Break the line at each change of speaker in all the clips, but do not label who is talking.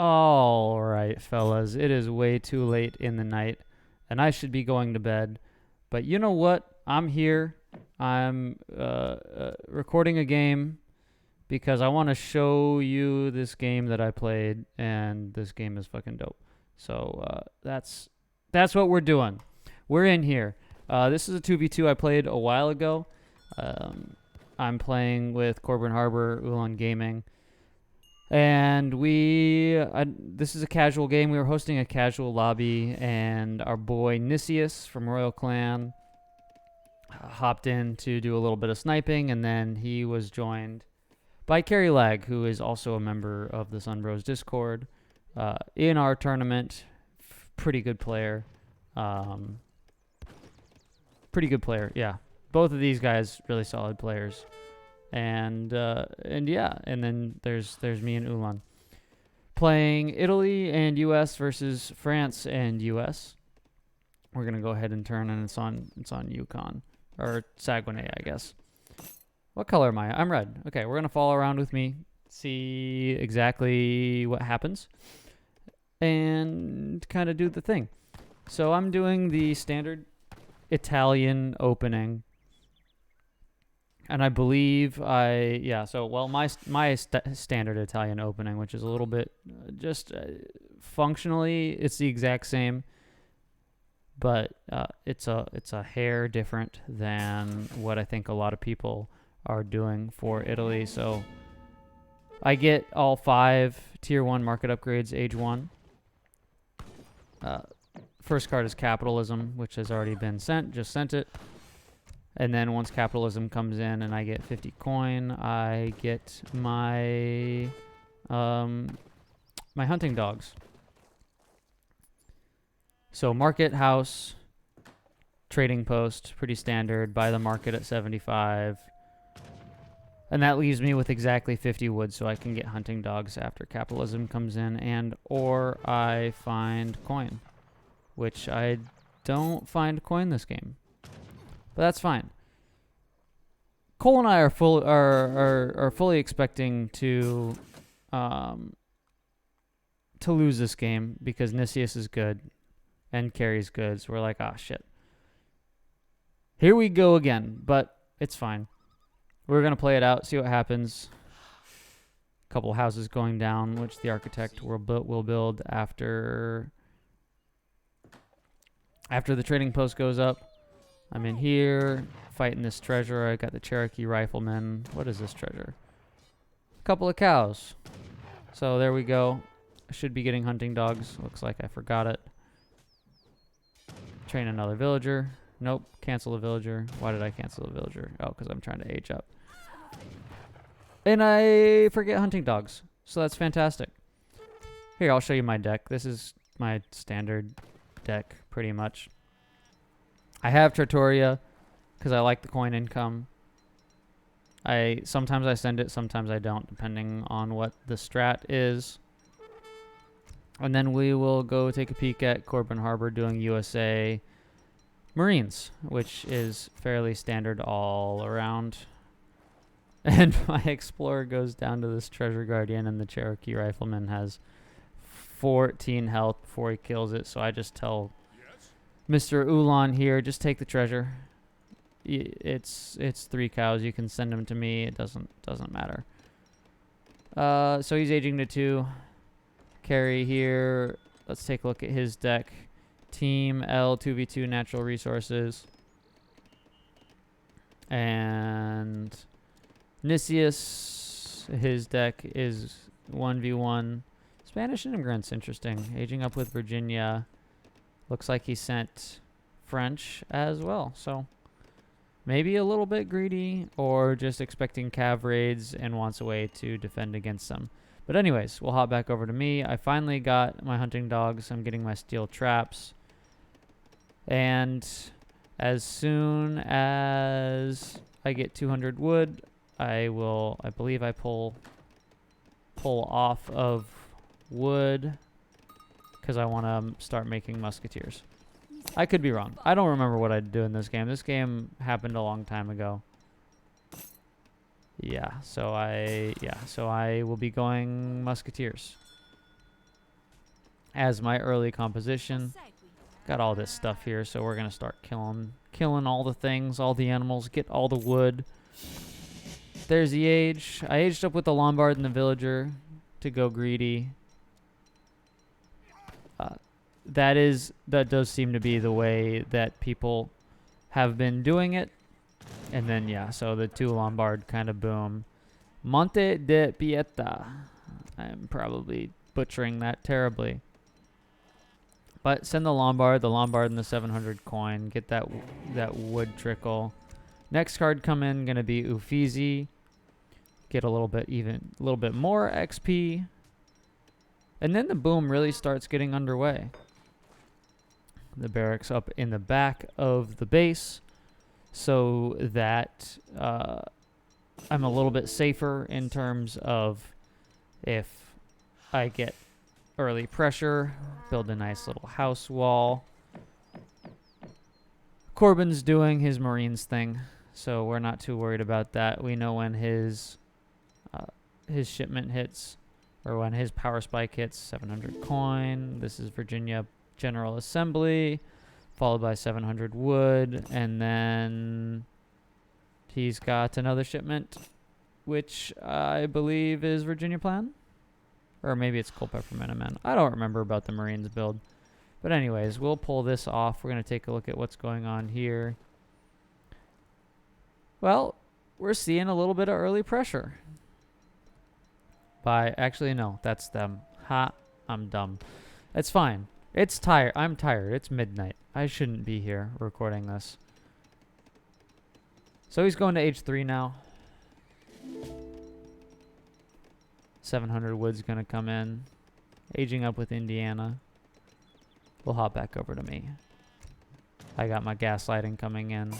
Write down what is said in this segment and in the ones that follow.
All right, fellas, it is way too late in the night, and I should be going to bed. But you know what? I'm here. I'm recording a game because I want to show you this game that I played, and this game is fucking dope. So that's what we're doing. We're in here. This is a 2v2 I played a while ago. I'm playing with Corbin Harbor, Ulan Gaming. And this is a casual game. We were hosting a casual lobby, and our boy Nicius from Royal Clan hopped in to do a little bit of sniping, and then he was joined by Carrie Lag, who is also a member of the Sunbros Discord, in our tournament. Pretty good player. Pretty good player, yeah. Both of these guys, really solid players. And yeah, and then there's me and Ulan playing Italy and US versus France and US. We're gonna go ahead and turn, and it's on Yukon or Saguenay, I guess. What color am I? I'm red. Okay, we're gonna follow around with me, see exactly what happens, and kind of do the thing. So I'm doing the standard Italian opening. And I believe my standard Italian opening, which is a little bit functionally, it's the exact same, but it's a hair different than what I think a lot of people are doing for Italy. So I get all 5 tier 1 market upgrades age 1. First card is Capitalism, which has already been sent. Just sent it. And then once Capitalism comes in and I get 50 coin, I get my my hunting dogs. So market, house, trading post, pretty standard. Buy the market at 75. And that leaves me with exactly 50 wood, so I can get hunting dogs after Capitalism comes in, and or I find coin, which I don't find coin this game. But that's fine. Cole and I are fully expecting to lose this game because Nicius is good and Carrie's good. So we're like, ah, shit. Here we go again, but it's fine. We're gonna play it out, see what happens. A couple houses going down, which the architect will build after the trading post goes up. I'm in here, fighting this treasure. I got the Cherokee Rifleman. What is this treasure? A couple of cows. So there we go. I should be getting hunting dogs. Looks like I forgot it. Train another villager. Nope, cancel the villager. Why did I cancel the villager? Oh, because I'm trying to age up. And I forget hunting dogs. So that's fantastic. Here, I'll show you my deck. This is my standard deck, pretty much. I have Trattoria because I like the coin income. Sometimes I send it, sometimes I don't, depending on what the strat is. And then we will go take a peek at Corbin Harbor doing USA Marines, which is fairly standard all around. And my Explorer goes down to this Treasure Guardian, and the Cherokee Rifleman has 14 health before he kills it, so I just tell Mr. Ulan here, just take the treasure. It's 3 cows. You can send them to me. It doesn't matter. So he's aging to 2. Carry here. Let's take a look at his deck. Team L 2v2 natural resources. And Nicius, his deck is 1v1. Spanish immigrants, interesting. Aging up with Virginia. Looks like he sent French as well. So maybe a little bit greedy or just expecting cav raids and wants a way to defend against them. But anyways, we'll hop back over to me. I finally got my hunting dogs. I'm getting my steel traps. And as soon as I get 200 wood, I believe I pull off of wood because I want to start making musketeers. I could be wrong. I don't remember what I do in this game. This game happened a long time ago. So I will be going musketeers. as my early composition. Got all this stuff here, so we're gonna start killing all the things, all the animals, get all the wood. There's the age. I aged up with the Lombard and the villager to go greedy. That does seem to be the way that people have been doing it. And then yeah, so the 2 Lombard kind of boom. Monte de Pieta. I'm probably butchering that terribly. But send the Lombard and the 700 coin. Get that wood trickle. Next card come in, gonna be Uffizi. Get a little bit more XP. And then the boom really starts getting underway. The barracks up in the back of the base, so that I'm a little bit safer in terms of if I get early pressure, build a nice little house wall. Corbin's doing his Marines thing, so we're not too worried about that. We know when his shipment hits, or when his power spike hits. 700 coin. This is Virginia General Assembly, followed by 700 wood, and then he's got another shipment, which I believe is Virginia Plan, or maybe it's Culpeper Minutemen. I don't remember about the Marines build, but anyways, we'll pull this off. We're gonna take a look at what's going on here. Well, we're seeing a little bit of early pressure. Actually, no, that's them. Ha, I'm dumb. It's fine. It's tired. I'm tired. It's midnight. I shouldn't be here recording this. So he's going to H3 now. 700 wood's going to come in. Aging up with Indiana. We'll hop back over to me. I got my gaslighting coming in.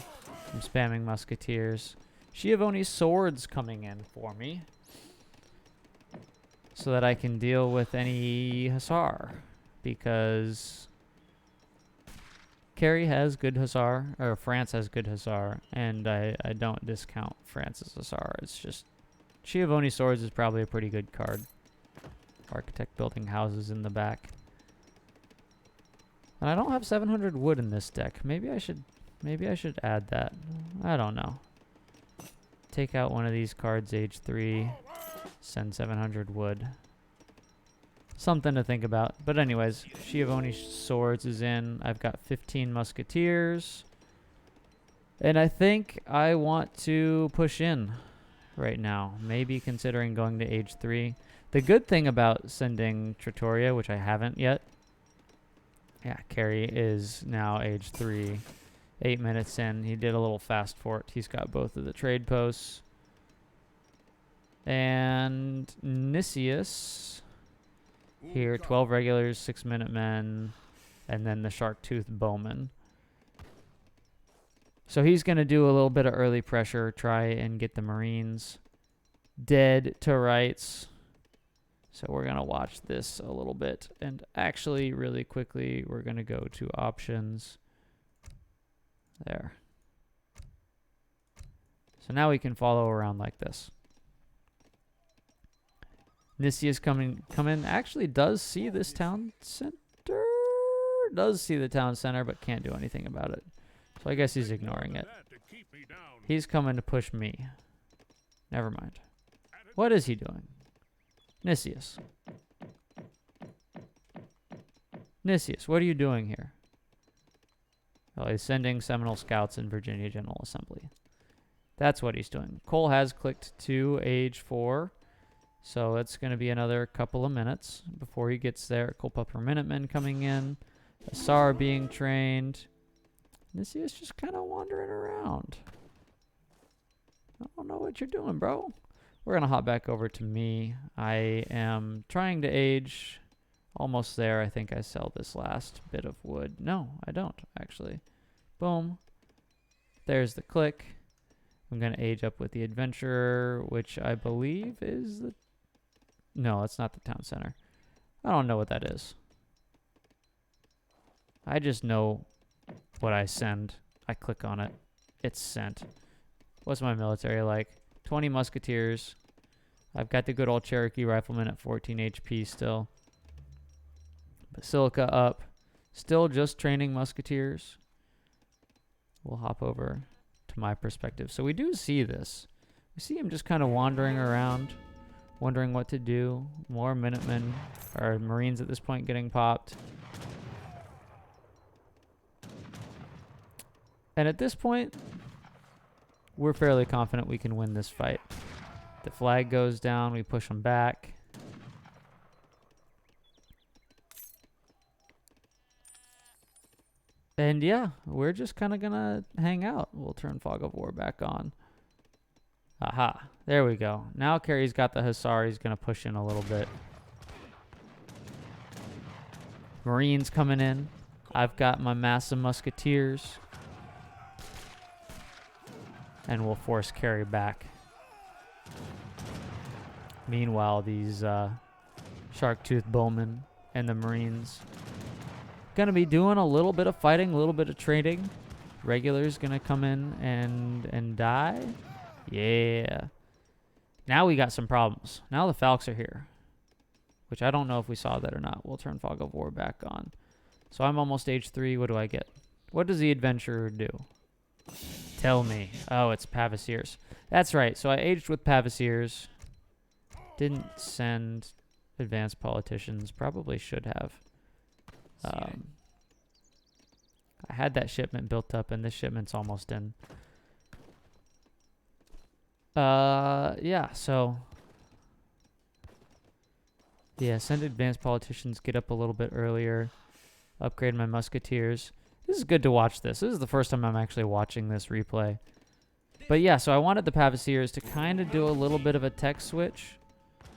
I'm spamming musketeers. Schiavoni's swords coming in for me, so that I can deal with any hussar, because Kerry has good hussar, or France has good hussar, and I don't discount France's hussar. It's just Schiavoni swords is probably a pretty good card. Architect building houses in the back. And I don't have 700 wood in this deck. Maybe I should add that. I don't know. Take out one of these cards, age 3. Send 700 wood. Something to think about. But anyways, Schiavoni swords is in. I've got 15 musketeers. And I think I want to push in right now. Maybe considering going to age 3. The good thing about sending Trattoria, which I haven't yet. Yeah, Kerry is now age 3. 8 minutes in. He did a little fast fort. He's got both of the trade posts. And Nicius here, 12 regulars, 6 Minutemen, and then the Shark-Tooth Bowman. So he's going to do a little bit of early pressure, try and get the Marines dead to rights. So we're going to watch this a little bit. And actually, really quickly, we're going to go to options. There. So now we can follow around like this. Nicius come in, actually does see this town center. Does see the town center, but can't do anything about it. So I guess he's ignoring it. He's coming to push me. Never mind. What is he doing? Nicius. Nicius, what are you doing here? Oh, he's sending Seminole Scouts in Virginia General Assembly. That's what he's doing. Cole has clicked to age 4. So it's going to be another couple of minutes before he gets there. Culpeper Minutemen coming in. Hussar being trained. Nicius just kind of wandering around. I don't know what you're doing, bro. We're going to hop back over to me. I am trying to age. Almost there. I think I sell this last bit of wood. No, I don't, actually. Boom. There's the click. I'm going to age up with the Adventurer, which I believe is the... No, it's not the town center. I don't know what that is. I just know what I send. I click on it. It's sent. What's my military like? 20 musketeers. I've got the good old Cherokee rifleman at 14 HP still. Basilica up. Still just training musketeers. We'll hop over to my perspective. So we do see this. We see him just kind of wandering around, wondering what to do. More Minutemen, or Marines at this point, getting popped. And at this point, we're fairly confident we can win this fight. The flag goes down, we push them back. And yeah, we're just kind of gonna hang out. We'll turn Fog of War back on. Aha, there we go. Now Carrie's got the Hussar, he's gonna push in a little bit. Marines coming in. I've got my mass of musketeers. And we'll force Carrie back. Meanwhile, these Shark-Tooth Bowmen and the Marines gonna be doing a little bit of fighting, a little bit of trading. Regulars gonna come in and die. Yeah. Now we got some problems. Now the Falcons are here, which I don't know if we saw that or not. We'll turn Fog of War back on. So I'm almost age 3. What do I get? What does the Adventurer do? Tell me. Oh, it's Pavasiers. That's right. So I aged with Pavasiers. Didn't send advanced politicians. Probably should have. I had that shipment built up, and this shipment's almost in. Yeah, so... Yeah, send advanced politicians, get up a little bit earlier, upgrade my musketeers. This is good to watch this. This is the first time I'm actually watching this replay. But yeah, so I wanted the Pavasiers to kind of do a little bit of a tech switch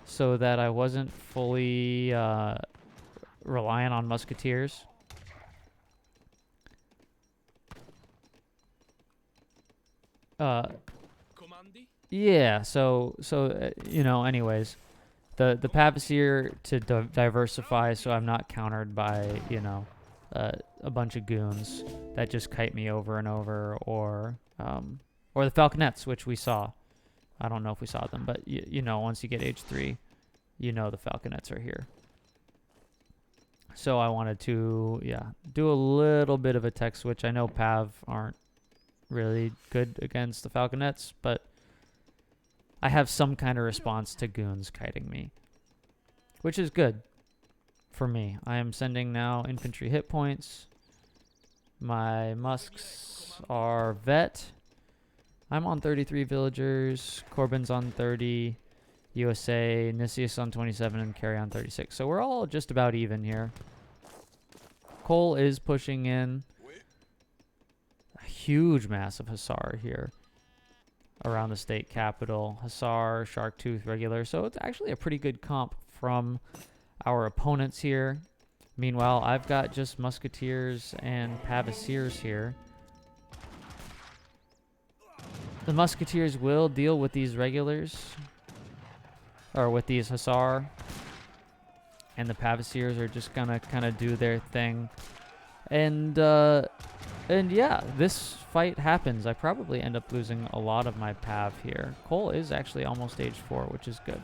so that I wasn't fully reliant on musketeers. Yeah, so you know, anyways, the Pavasier to diversify so I'm not countered by, you know, a bunch of goons that just kite me over and over, or the Falconets, which we saw. I don't know if we saw them, but you know, once you get age 3, you know the Falconets are here. So I wanted to, yeah, do a little bit of a tech switch. I know Pav aren't really good against the Falconets, but I have some kind of response to goons kiting me, which is good for me. I am sending now infantry hit points. My musks are vet. I'm on 33 villagers. Corbin's on 30. USA, Nicius on 27, and Carry on 36. So we're all just about even here. Cole is pushing in. A huge mass of Hussar here around the state capital. Hussar, Shark-Tooth, regular. So it's actually a pretty good comp from our opponents here. Meanwhile, I've got just musketeers and Pavasiers here. The musketeers will deal with these regulars, or with these Hussar, and the Pavasiers are just gonna kind of do their thing. And yeah, this fight happens. I probably end up losing a lot of my Pav here. Cole is actually almost age 4, which is good.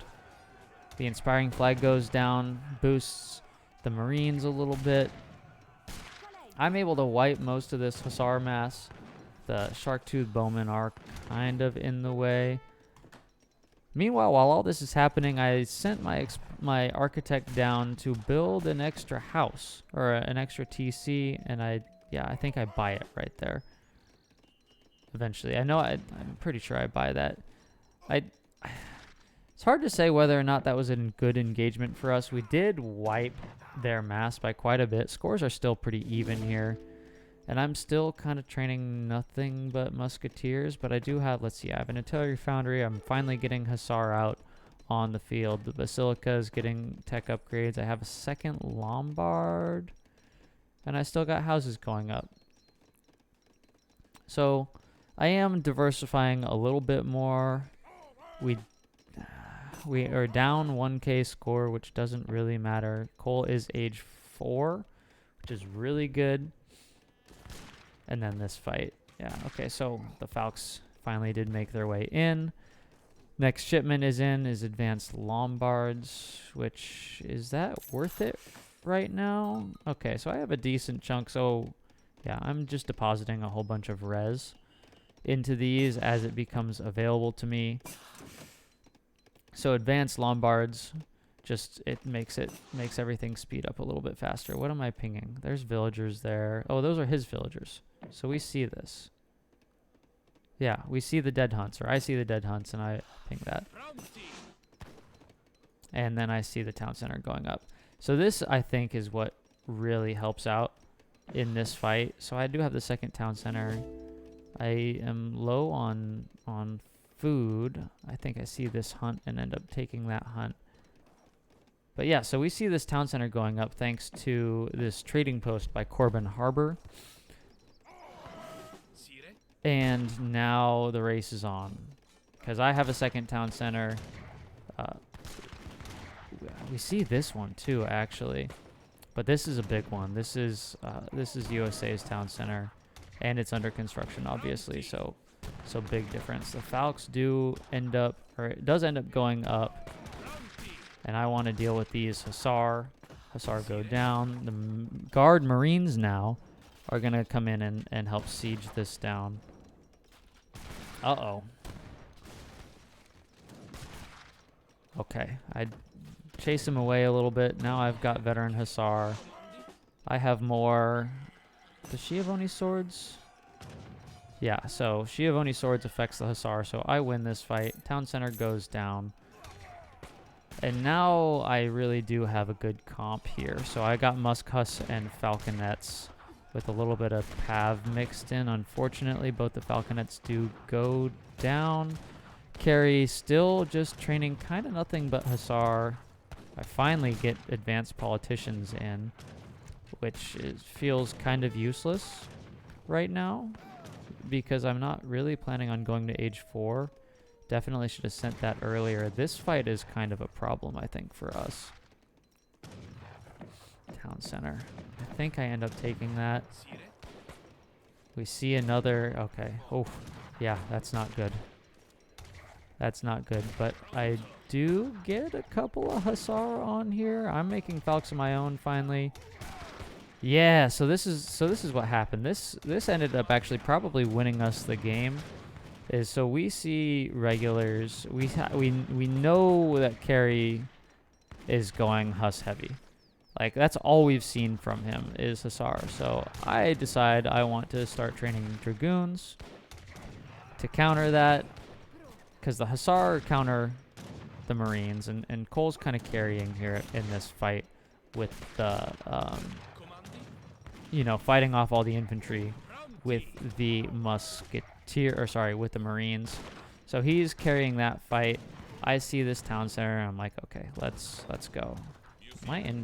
The Inspiring Flag goes down, boosts the Marines a little bit. I'm able to wipe most of this Hussar mass. The Shark-Tooth Bowmen are kind of in the way. Meanwhile, while all this is happening, I sent my architect down to build an extra house, or an extra TC, and I think I buy it right there. Eventually. I know I'm pretty sure I buy that. It's hard to say whether or not that was a good engagement for us. We did wipe their mass by quite a bit. Scores are still pretty even here. And I'm still kind of training nothing but musketeers, but I do have, let's see, I have an artillery foundry. I'm finally getting Hussar out on the field. The Basilica is getting tech upgrades. I have a second Lombard, and I still got houses going up. So I am diversifying a little bit more. We are down 1K score, which doesn't really matter. Cole is age 4, which is really good. And then this fight. Yeah, okay, so the Falcons finally did make their way in. Next shipment is advanced Lombards, which, is that worth it right now. Okay, so I have a decent chunk. So yeah, I'm just depositing a whole bunch of res into these as it becomes available to me. So advanced Lombards, just it makes everything speed up a little bit faster. What am I pinging? There's villagers there. Oh, those are his villagers. So we see this. Yeah, we see the dead hunts, or I see the dead hunts, and I ping that. And then I see the town center going up. So this, I think, is what really helps out in this fight. So I do have the second town center. I am low on food. I think I see this hunt and end up taking that hunt. But yeah, so we see this town center going up thanks to this trading post by Corbin Harbor. And now the race is on. Because I have a second town center. We see this one too, actually. But this is a big one. This is USA's town center. And it's under construction, obviously, so big difference. The Falcons do end up, or it does end up going up. And I want to deal with these Hussar. Hussar go down. The Guard Marines now are going to come in and help siege this down. Uh-oh. Okay, I chase him away a little bit. Now I've got veteran Hussar. I have more. The Schiavone swords? Yeah, so Schiavone swords affects the Hussar, so I win this fight. Town center goes down. And now I really do have a good comp here. So I got Muskhus and Falconets with a little bit of Pav mixed in. Unfortunately, both the Falconets do go down. Carry still just training kind of nothing but Hussar. I finally get advanced politicians in, which feels kind of useless right now because I'm not really planning on going to age 4. Definitely should have sent that earlier. This fight is kind of a problem, I think, for us. Town center. I think I end up taking that. We see another. Okay. Oh, yeah, that's not good. That's not good, but I do get a couple of Hussar on here. I'm making Falcons of my own finally. Yeah, so this is what happened. This ended up actually probably winning us the game. So we see regulars. We know that Carey is going Huss heavy. Like that's all we've seen from him is Hussar. So I decide I want to start training Dragoons to counter that. Because the Hussar counter the Marines, and Cole's kind of carrying here in this fight with the, fighting off all the infantry with the with the Marines. So he's carrying that fight. I see this town center, and I'm like, okay, let's go. I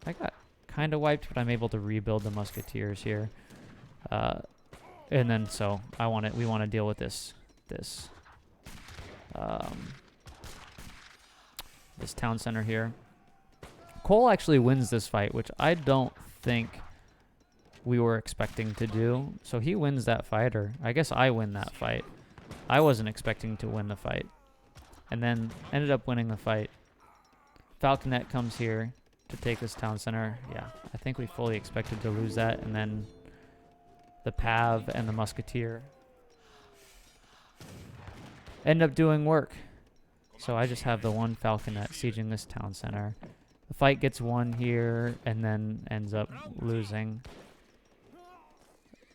got kind of wiped, but I'm able to rebuild the Musketeers here. And then so we want to deal with this town center here. Cole actually wins this fight, which I don't think we were expecting to do. So he wins that fight, or I guess I win that fight. I wasn't expecting to win the fight. And then ended up winning the fight. Falconet comes here to take this town center. Yeah, I think we fully expected to lose that. And then the Pav and the Musketeer end up doing work. So I just have the one Falconet sieging this town center. The fight gets won here and then ends up losing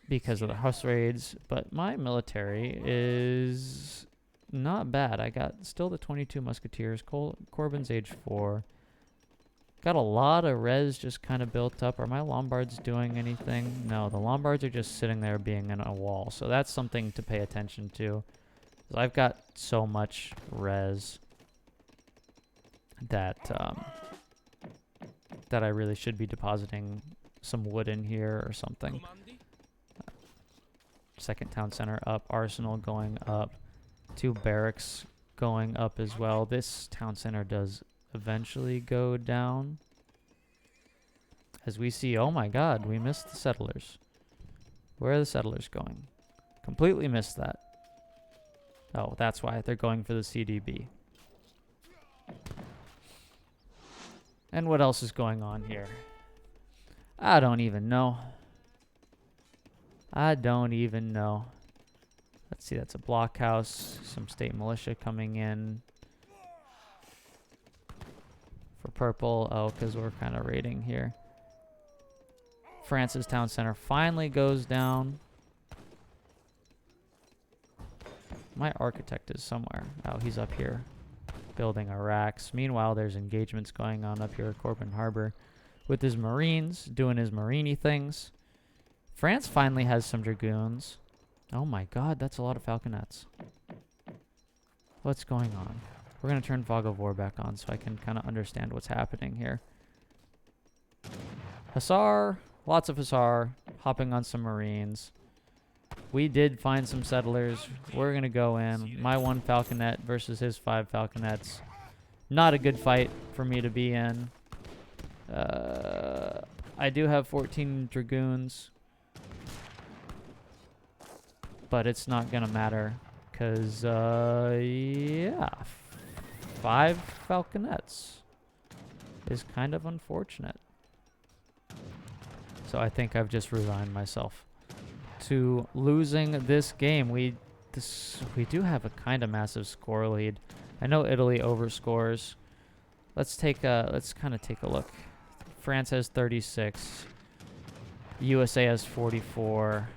because of the Huss raids. But my military is not bad. I got still the 22 Musketeers. Corbin's age 4. Got a lot of res just kind of built up. Are my Lombards doing anything? No, the Lombards are just sitting there being in a wall. So that's something to pay attention to. I've got so much res that I really should be depositing some wood in here or something. Second town center up, arsenal going up, 2 barracks going up as well. This town center does eventually go down. As we see, oh my god, we missed the settlers. Where are the settlers going? Completely missed that. Oh, that's why they're going for the CDB. And what else is going on here? I don't even know. I don't even know. Let's see, that's a blockhouse. Some state militia coming in. For purple. Oh, because we're kind of raiding here. France's town center finally goes down. My architect is somewhere. Oh, he's up here. Building our racks. Meanwhile, there's engagements going on up here at Corbin Harbor. With his marines, doing his marini things. France finally has some dragoons. Oh my god, that's a lot of falconets. What's going on? We're going to turn Fog of War back on so I can kind of understand what's happening here. Hussar, lots of Hussar, hopping on some marines. We did find some settlers. We're going to go in. My 1 falconet versus his 5 falconets. Not a good fight for me to be in. I do have 14 dragoons. But it's not going to matter. Because, yeah. 5 falconets is kind of unfortunate. So I think I've just resigned myself to losing this game. We do have a kind of massive score lead. I know Italy overscores. Let's kind of take a look. France has 36. USA has 44.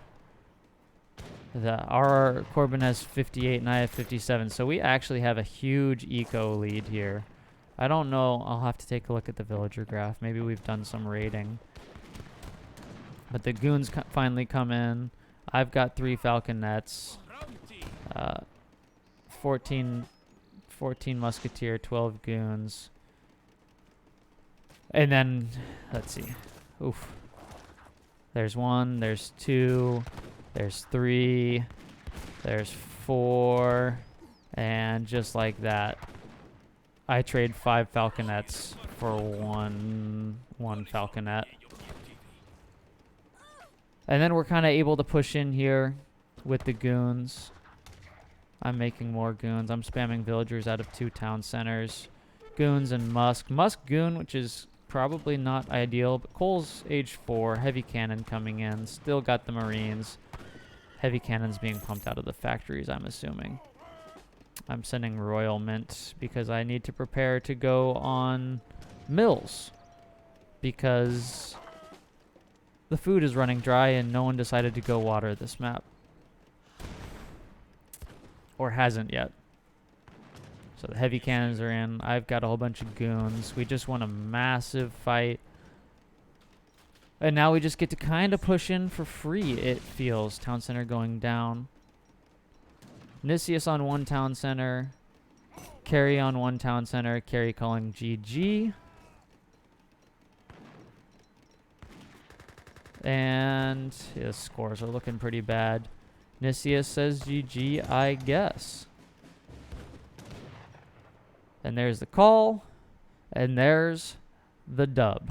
Our Corbin has 58 and I have 57. So we actually have a huge eco lead here. I don't know. I'll have to take a look at the villager graph. Maybe we've done some raiding. But the goons finally come in. I've got 3 falconets. 14 musketeer, 12 goons. And then, let's see. Oof. There's 1, there's 2, there's 3, there's 4. And just like that, I trade 5 falconets for one falconet. And then we're kind of able to push in here with the goons. I'm making more goons. I'm spamming villagers out of 2 town centers. Goons and Musk. Musk goon, which is probably not ideal. But Cole's age 4. Heavy cannon coming in. Still got the marines. Heavy cannons being pumped out of the factories, I'm assuming. I'm sending Royal Mint because I need to prepare to go on mills. Because the food is running dry and no one decided to go water this map. Or hasn't yet. So the heavy cannons are in. I've got a whole bunch of goons. We just won a massive fight. And now we just get to kind of push in for free, it feels. Town center going down. Nicius on 1 town center. Carry on 1 town center. Carry calling GG. And his scores are looking pretty bad. Nicius says GG, I guess. And there's the call. And there's the dub.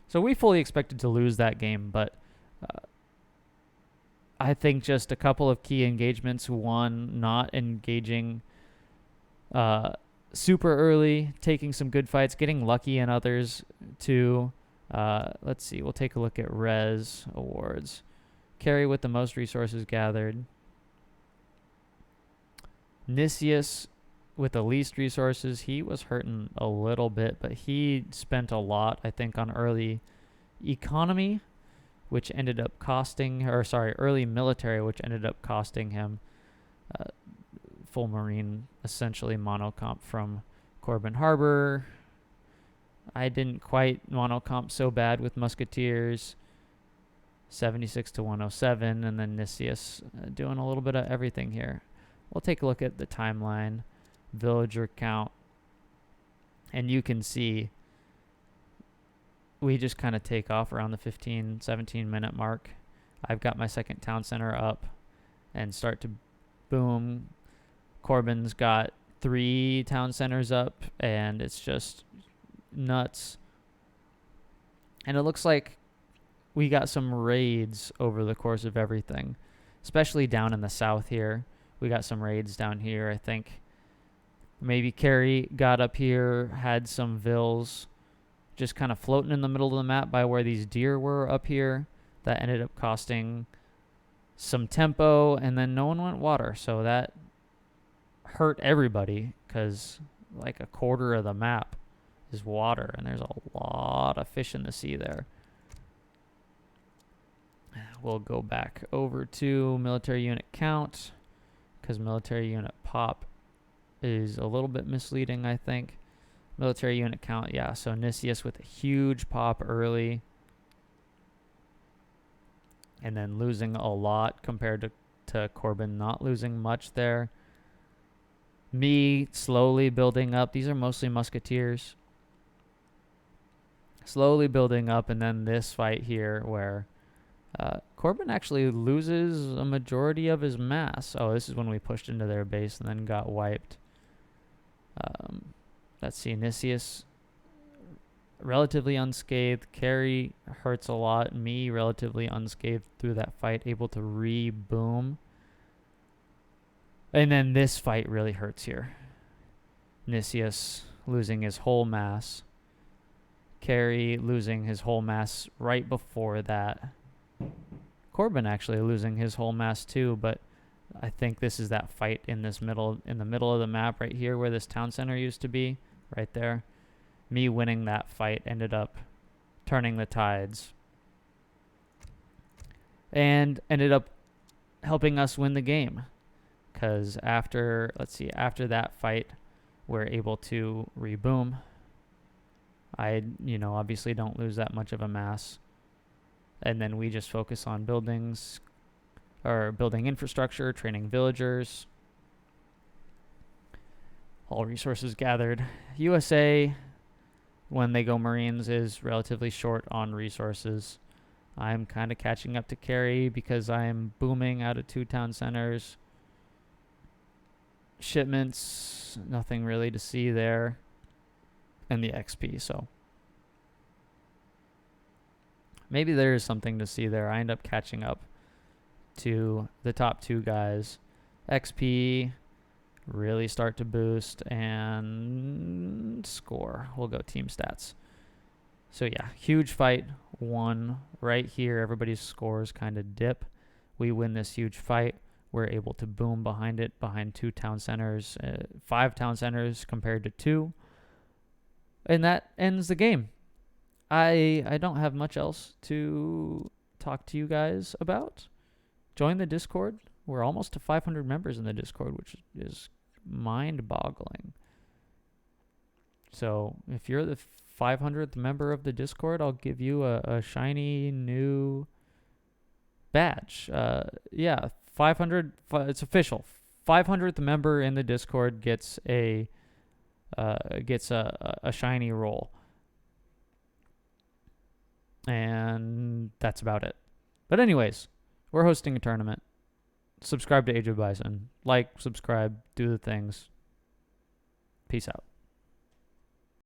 So we fully expected to lose that game, but I think just a couple of key engagements. 1, not engaging super early, taking some good fights, getting lucky in others. 2, let's see, we'll take a look at res awards. Carry with the most resources gathered. Nicius with the least resources. He was hurting a little bit, but he spent a lot, I think, on early economy, which ended up costing, or sorry, early military, which ended up costing him full marine, essentially monocomp from Corbin Harbor. I didn't quite monocomp so bad with musketeers. 76 to 107, and then Nicius doing a little bit of everything here. We'll take a look at the timeline, villager count, and you can see we just kind of take off around the 15, 17 minute mark. I've got my 2nd town center up and start to boom. Corbin's got 3 town centers up, and it's just nuts. And it looks like we got some raids over the course of everything, especially down in the south here. We got some raids down here, I think. Maybe Carrie got up here, had some vills just kind of floating in the middle of the map by where these deer were up here. That ended up costing some tempo, and then no one went water. So that hurt everybody because like a quarter of the map is water, and there's a lot of fish in the sea there. We'll go back over to military unit count because military unit pop is a little bit misleading, I think. Military unit count, yeah. So Nicius with a huge pop early and then losing a lot compared to Corbin not losing much there. Me slowly building up. These are mostly musketeers. Slowly building up, and then this fight here where Corbin actually loses a majority of his mass. Oh, this is when we pushed into their base and then got wiped. Let's see, Nicius relatively unscathed. Carrie hurts a lot. Me relatively unscathed through that fight, able to re-boom. And then this fight really hurts here. Nicius losing his whole mass. Carrie losing his whole mass right before that. Corbin actually losing his whole mass too, but I think this is that fight in the middle of the map right here where this town center used to be, right there. Me winning that fight ended up turning the tides and ended up helping us win the game. Because after that fight, we're able to reboom. I, obviously don't lose that much of a mass. And then we just focus on building infrastructure, training villagers. All resources gathered. USA, when they go Marines, is relatively short on resources. I'm kind of catching up to Carrie because I'm booming out of 2 town centers. Shipments, nothing really to see there. And the XP, so maybe there is something to see there. I end up catching up to the top 2 guys. XP really start to boost, and score. We'll go team stats. So yeah, huge fight. Won right here. Everybody's scores kind of dip. We win this huge fight. We're able to boom behind it, behind 2 town centers, 5 town centers compared to 2. And that ends the game. I don't have much else to talk to you guys about. Join the Discord. We're almost to 500 members in the Discord, which is mind-boggling. So if you're the 500th member of the Discord, I'll give you a shiny new badge. 500. It's official. 500th member in the Discord gets a shiny roll. And that's about it. But anyways, we're hosting a tournament. Subscribe to Age of Bison. Like, subscribe, do the things. Peace out.